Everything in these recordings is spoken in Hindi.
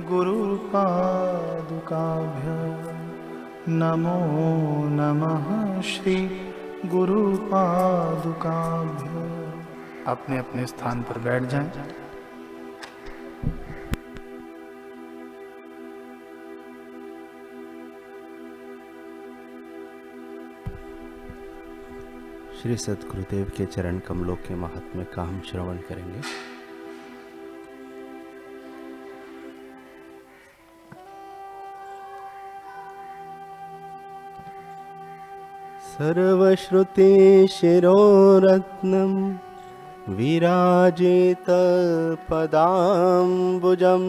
गुरुपादुकाभ्यां नमो नमः श्री गुरुपादुकाभ्यां। अपने अपने स्थान पर बैठ जाएं। श्री सद्गुरुदेव के चरण कमलों के महात्म्य का हम श्रवण करेंगे। सर्वश्रुति शिरोरत्नम विराजित पदाम्बुजम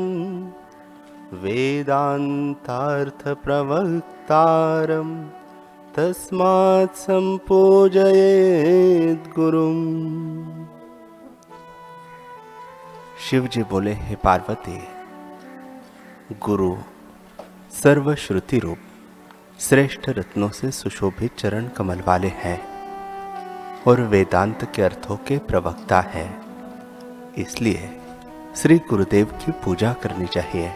वेदांतार्थ प्रवक्तारम तस्मात् संपूजयेत् गुरुम। शिव जी बोले, हे पार्वती, गुरु सर्वश्रुति रूप श्रेष्ठ रत्नों से सुशोभित चरण कमल वाले हैं और वेदांत के अर्थों के प्रवक्ता हैं। इसलिए श्री गुरुदेव की पूजा करनी चाहिए।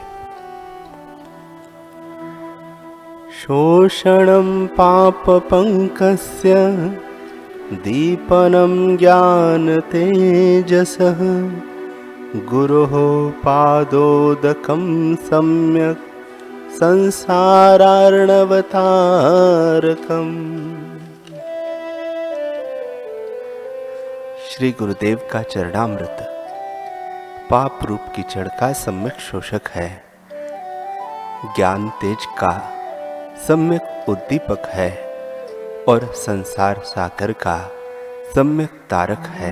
शोषणं पापपङ्कस्य दीपनं ज्ञानतेजसः गुरोः पादोदकं सम्यक् संसारार्णवतारकम्। श्री गुरुदेव का चरणामृत पाप रूप कीचड़ का सम्यक शोषक है, ज्ञान तेज का सम्यक उद्दीपक है और संसार सागर का सम्यक तारक है।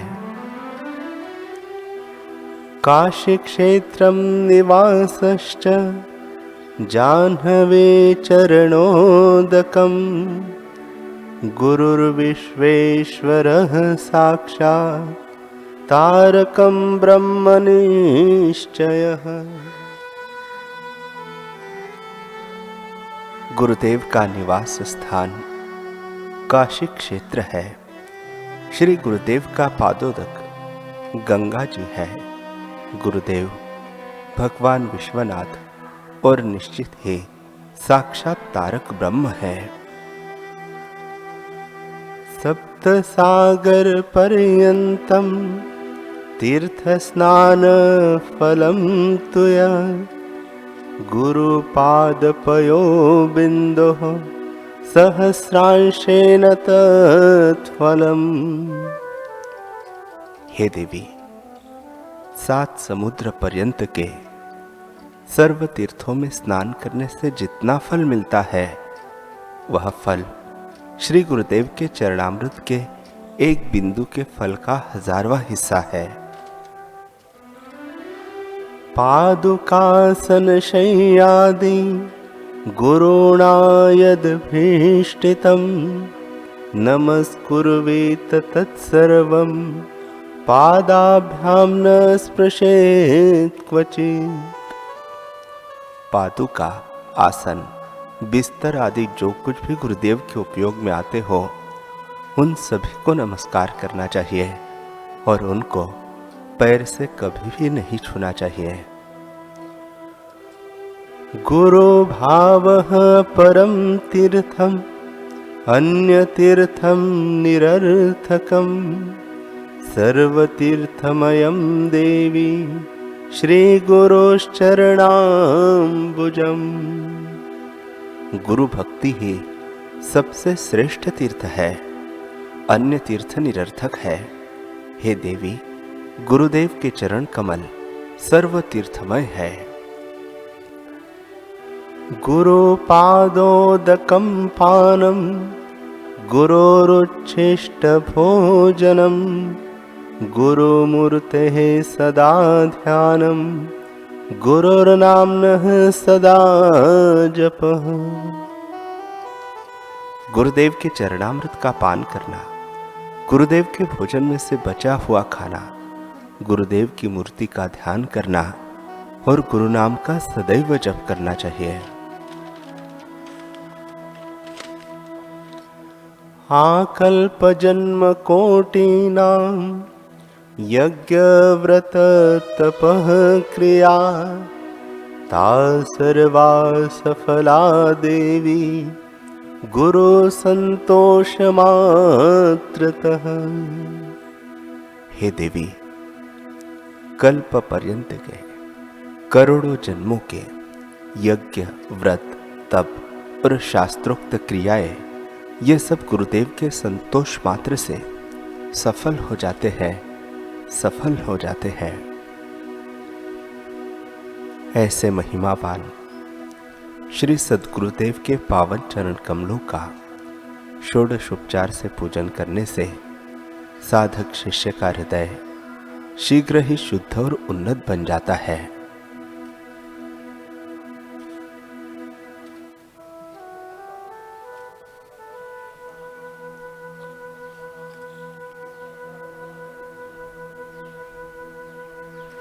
काशी क्षेत्रम निवासश्च जाह्नवे चरणोदकम गुरुर्विश्वेश्वरः साक्षात् तारकं ब्रह्मनिश्चयः। गुरुदेव का निवास स्थान काशी क्षेत्र है। श्री गुरुदेव का पादोदक गंगा जी है। गुरुदेव भगवान विश्वनाथ और निश्चित ही साक्षात तारक ब्रह्म है। सप्त सागर पर्यंतम तीर्थ स्नान फलम तुया गुरुपादपयो बिन्दुः सहस्रांशेन तत्फलम्। हे देवी, 7 समुद्र पर्यंत के सर्व तीर्थों में स्नान करने से जितना फल मिलता है, वह फल श्री गुरुदेव के चरणामृत के एक बिंदु के फल का 1000वां हिस्सा है। पादुकासन शय्यादि गुरुणा यद्भीष्टितं नमस्कुर्वेत तत्सर्वं पादाभ्यां न स्पृशेत् क्वचित्। पादुका, आसन, बिस्तर आदि जो कुछ भी गुरुदेव के उपयोग में आते हो, उन सभी को नमस्कार करना चाहिए और उनको पैर से कभी भी नहीं छूना चाहिए। गुरु भावः परम तीर्थम अन्य तीर्थम निरर्थकम सर्वतीर्थमयं देवी श्री गुरोश्चरणाम्बुजम्। गुरु भक्ति ही सबसे श्रेष्ठ तीर्थ है, अन्य तीर्थ निरर्थक है। हे देवी, गुरुदेव के चरण कमल सर्व तीर्थमय है। गुरु पादोदकं पानं गुरोरुच्छिष्ट भोजनं गुरुमूर्तेः सदा ध्यानं गुरुर्नाम्नः सदा जपः। गुरुदेव के चरणामृत का पान करना, गुरुदेव के भोजन में से बचा हुआ खाना, गुरुदेव की मूर्ति का ध्यान करना और गुरु नाम का सदैव जप करना चाहिए। आकल्प जन्म कोटिनां यज्ञ व्रत तपः क्रिया ता सर्वा सफला देवी गुरु संतोष मात्रतः। हे देवी, कल्प पर्यंत के करोड़ों जन्मों के यज्ञ, व्रत, तप और शास्त्रोक्त क्रियाएं, ये सब गुरुदेव के संतोष मात्र से सफल हो जाते हैं। ऐसे महिमावान श्री सद्गुरुदेव के पावन चरण कमलों का षोडशोपचार से पूजन करने से साधक शिष्य का हृदय शीघ्र ही शुद्ध और उन्नत बन जाता है।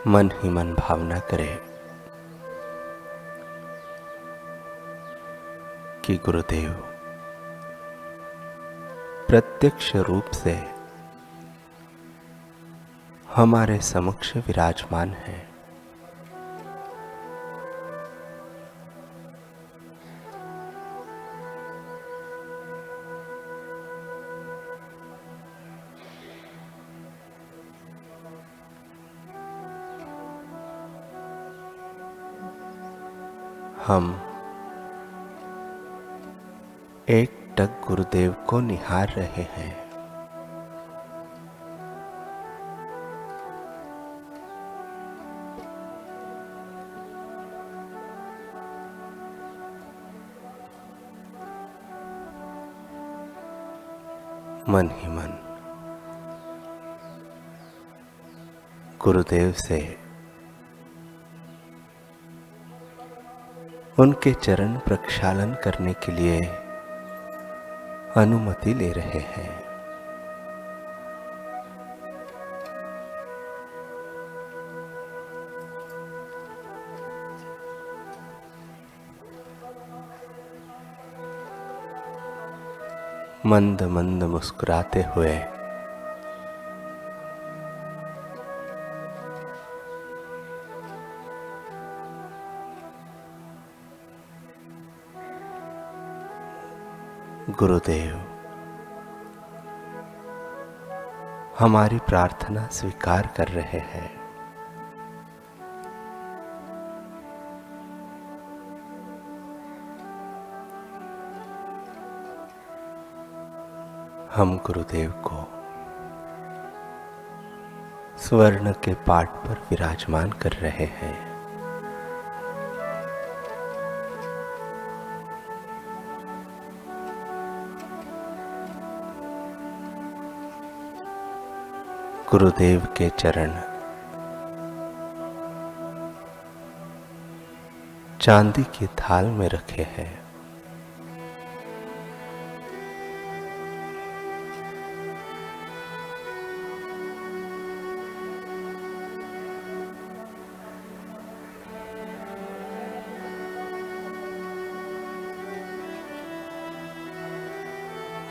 मन ही मन भावना करें कि गुरुदेव प्रत्यक्ष रूप से हमारे समक्ष विराजमान है। हम एकटक गुरुदेव को निहार रहे हैं। मन ही मन गुरुदेव से उनके चरण प्रक्षालन करने के लिए अनुमति ले रहे हैं। मंद मंद मुस्कुराते हुए गुरुदेव हमारी प्रार्थना स्वीकार कर रहे हैं। हम गुरुदेव को स्वर्ण के पाठ पर विराजमान कर रहे हैं। गुरुदेव के चरण चांदी की थाल में रखे हैं।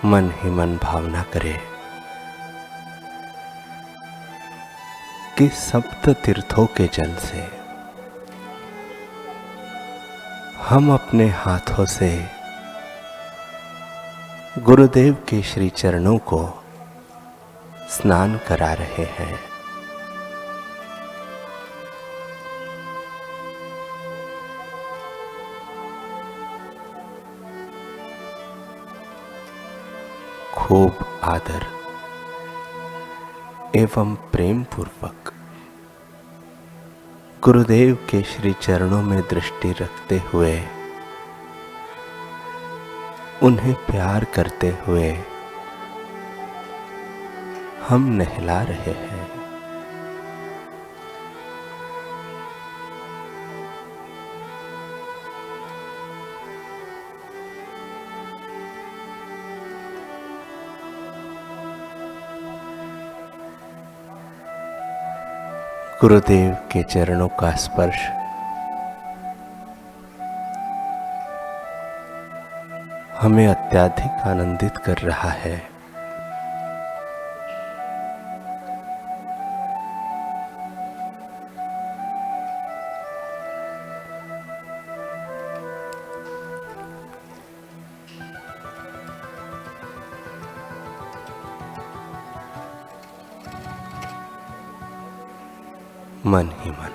मन ही मन भावना करे कि सप्त तीर्थों के जल से हम अपने हाथों से गुरुदेव के श्री चरणों को स्नान करा रहे हैं। खूब आदर एवं प्रेम पूर्वक गुरुदेव के श्री चरणों में दृष्टि रखते हुए, उन्हें प्यार करते हुए हम नहला रहे हैं। गुरुदेव के चरणों का स्पर्श हमें अत्यधिक आनंदित कर रहा है। मन ही मन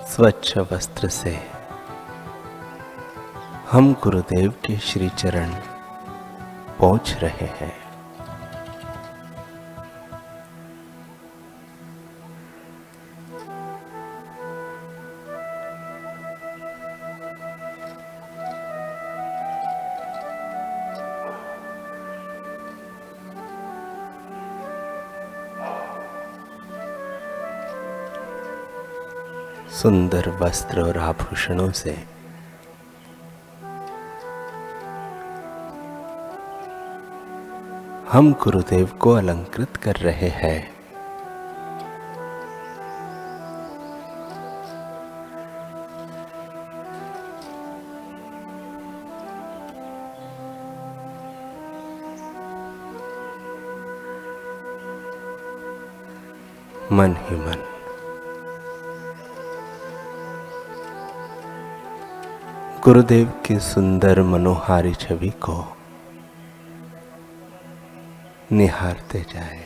स्वच्छ वस्त्र से हम गुरुदेव के श्री चरण पहुंच रहे हैं। सुंदर वस्त्र और आभूषणों से हम गुरुदेव को अलंकृत कर रहे हैं। मन ही मन गुरुदेव की सुंदर मनोहारी छवि को निहारते जाए।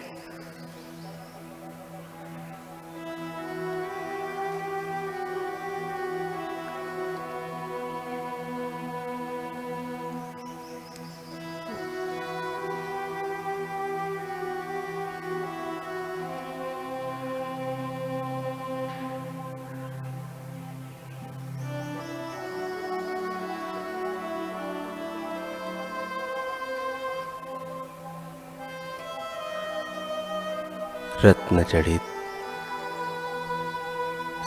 रत्न जड़ित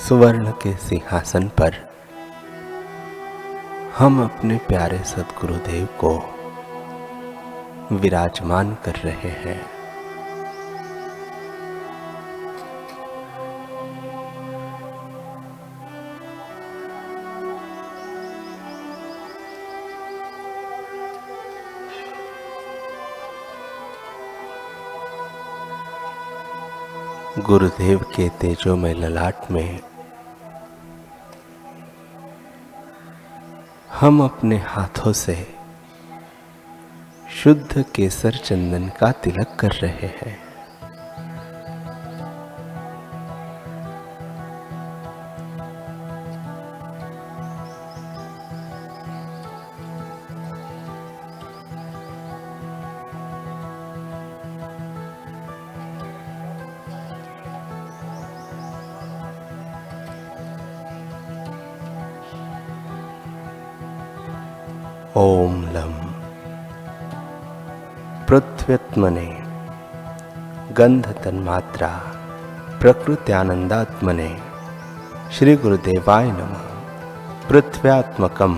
सुवर्ण के सिंहासन पर हम अपने प्यारे सद्गुरुदेव को विराजमान कर रहे हैं। गुरुदेव के तेजोमय ललाट में हम अपने हाथों से शुद्ध केसर चंदन का तिलक कर रहे हैं। ओम लं पृथ्व्यात्मने गंध तन्मात्रा प्रकृत्यानंदात्मने श्री गुरुदेवाय नमः। पृथ्व्यात्मकं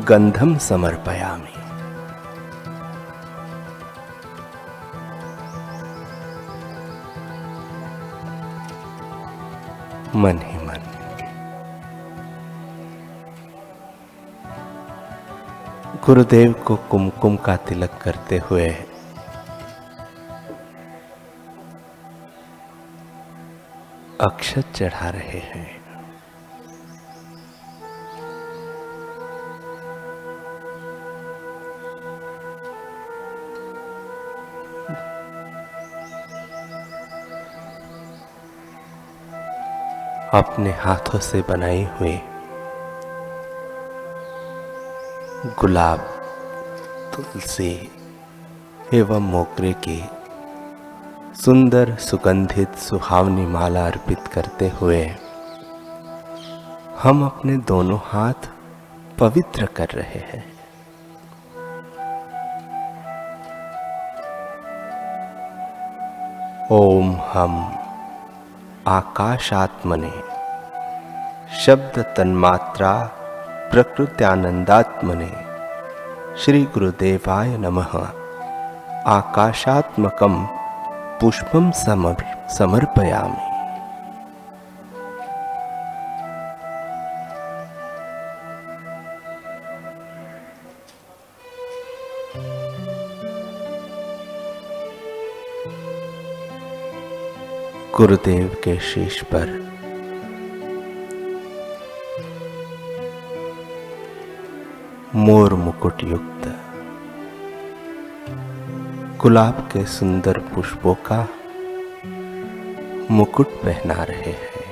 गंधम समर्पयामि। मन ही मन गुरुदेव को कुमकुम का तिलक करते हुए अक्षत चढ़ा रहे हैं। अपने हाथों से बनाई हुई गुलाब, तुलसी एवं मोगरे की सुंदर सुगंधित सुहावनी माला अर्पित करते हुए हम अपने दोनों हाथ पवित्र कर रहे हैं। ओम हम आकाशात्मने शब्द तन्मात्रा प्रकृत्यानंदात्मने श्री गुरुदेवाय नमः। आकाशात्मकं पुष्पं समर्पयामि। गुरुदेव के शीश पर मोर मुकुट युक्त गुलाब के सुंदर पुष्पों का मुकुट पहना रहे हैं।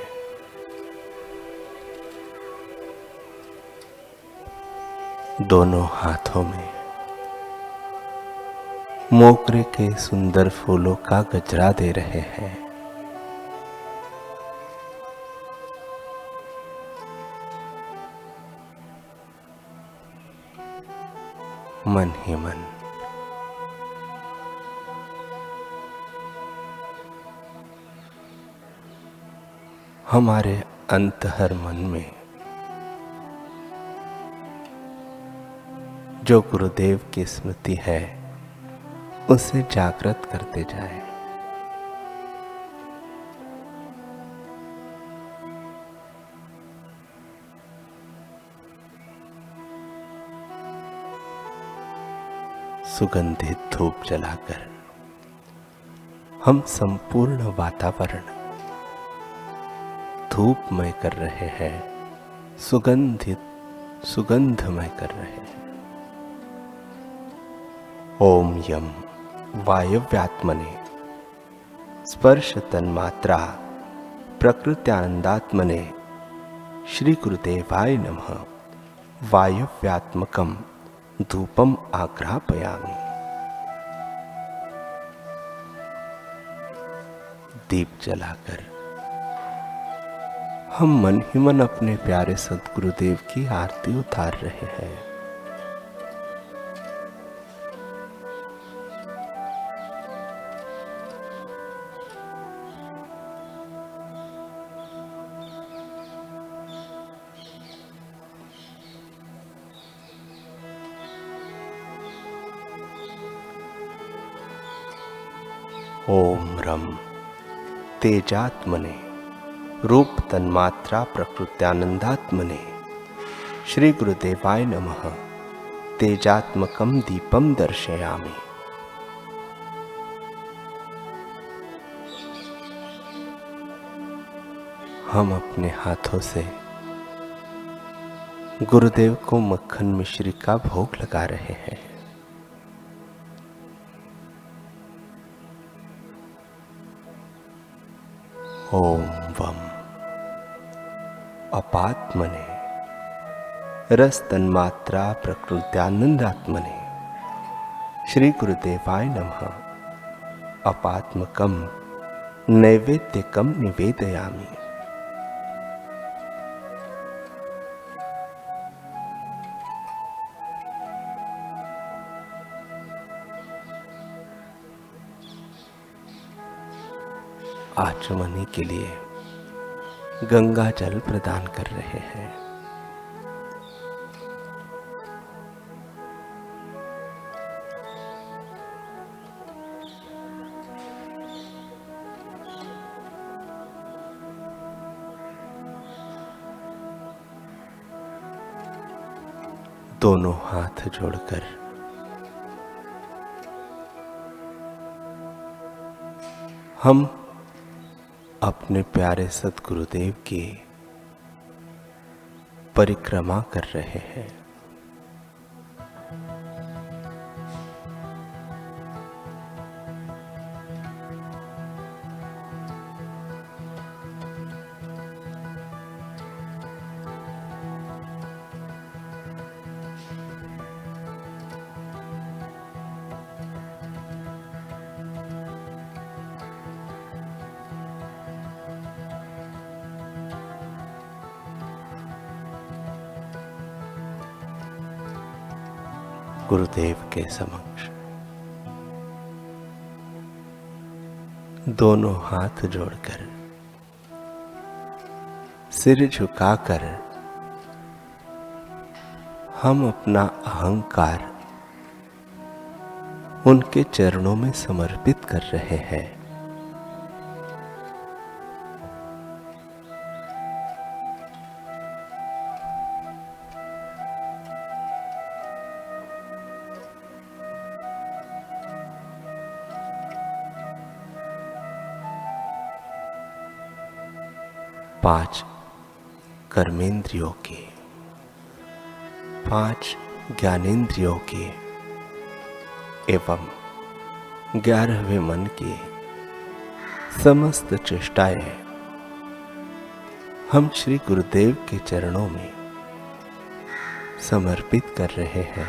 दोनों हाथों में मोगरे के सुंदर फूलों का गजरा दे रहे हैं। मन ही मन हमारे अंतहर मन में जो गुरुदेव की स्मृति है उसे जागृत करते जाएं। सुगंधित धूप जलाकर हम संपूर्ण वातावरण धूपमय कर रहे हैं, सुगंधमय कर रहे हैं। ओम यम वायव्यात्मने स्पर्श तन्मात्रा प्रकृत्यानंदात्मने श्री गुरुदेवाय नमः वायव्यात्मकम धूपम आग्रापयामि। दीप जलाकर हम मन ही मन अपने प्यारे सद्गुरुदेव की आरती उतार रहे हैं। ओम रम तेजात्मने रूप तन्मात्रा प्रकृत्यानंदात्मने श्री गुरुदेवाय नमः तेजात्मकम दीपम दर्शयामि। हम अपने हाथों से गुरुदेव को मक्खन मिश्री का भोग लगा रहे हैं। ओम वम अपात्मने रस तन्मात्रा प्रकृत्यानंदात्मने श्री गुरुदेवाय नमः अपात्मकम नैवेद्यकम निवेदयामि। आचमनी के लिए गंगा जल प्रदान कर रहे हैं। दोनों हाथ जोड़कर हम अपने प्यारे सद्गुरुदेव की परिक्रमा कर रहे हैं। गुरुदेव के समक्ष दोनों हाथ जोड़कर सिर झुकाकर हम अपना अहंकार उनके चरणों में समर्पित कर रहे हैं। पांच कर्मेंद्रियों के, 5 ज्ञानेंद्रियों के एवं 11वें मन के समस्त चेष्टाएं हम श्री गुरुदेव के चरणों में समर्पित कर रहे हैं,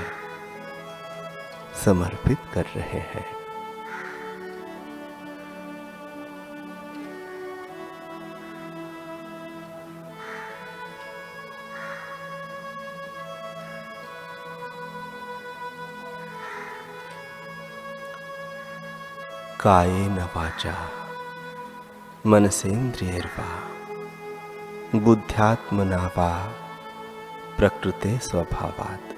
समर्पित कर रहे हैं। कायेन वाचा मनसेन्द्रियैर्वा बुद्ध्यात्मना वा प्रकृते स्वभावात्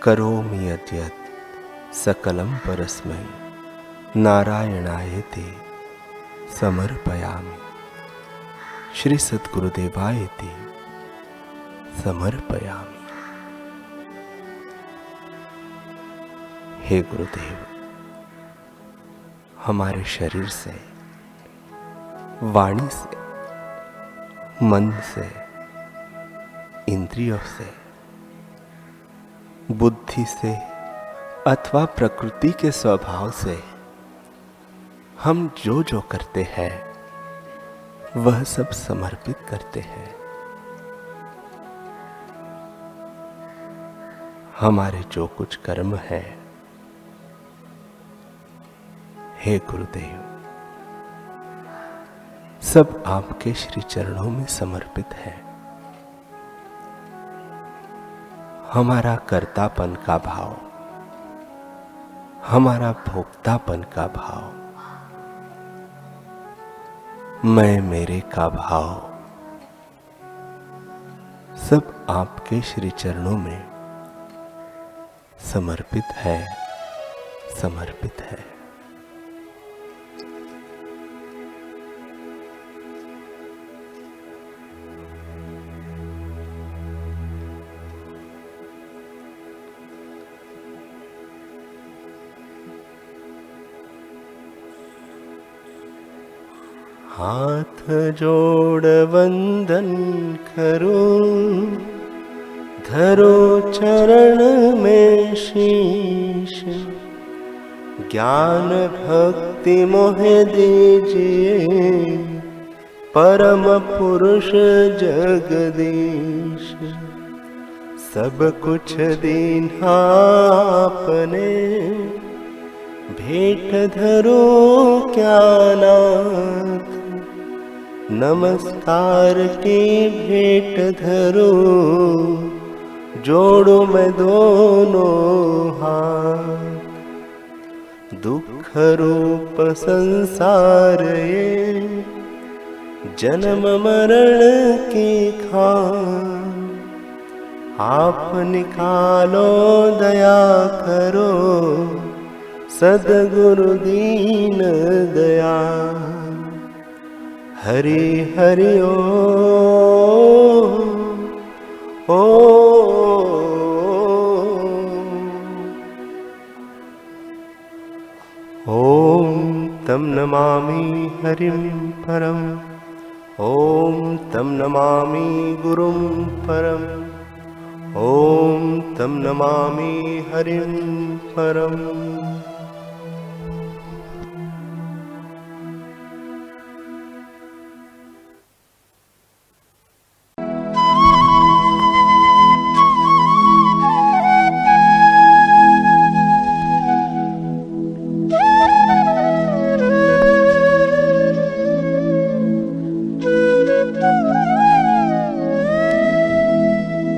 करोमि यद्यत् सकलं परस्मै नारायणायेति समर्पयामि। श्री सद्गुरुदेवायेति समर्पयामि। हे गुरुदेव, हमारे शरीर से, वाणी से, मन से, इंद्रियों से, बुद्धि से अथवा प्रकृति के स्वभाव से हम जो जो करते हैं वह सब समर्पित करते हैं। हमारे जो कुछ कर्म है, हे गुरुदेव, सब आपके श्री चरणों में समर्पित है। हमारा कर्तापन का भाव, हमारा भोक्तापन का भाव, मैं मेरे का भाव, सब आपके श्री चरणों में समर्पित है, समर्पित है। हाथ जोड़ वंदन करूं, धरो चरण में शीश, ज्ञान भक्ति मोहे दीजिए, परम पुरुष जगदीश। सब कुछ दीन्हा आपने, भेंट धरो क्या नाथ, नमस्कार की भेंट धरो, जोड़ो मैं दोनों हाथ। दुख रूप संसार ये, जन्म मरण की खान, आप निकालो दया करो, सद्गुरु दीन दयाल। हरि हरि ओम तं नमामि हरिं परम, ओम तं नमामि गुरुं परम, ओम तं नमामि हरिं परम।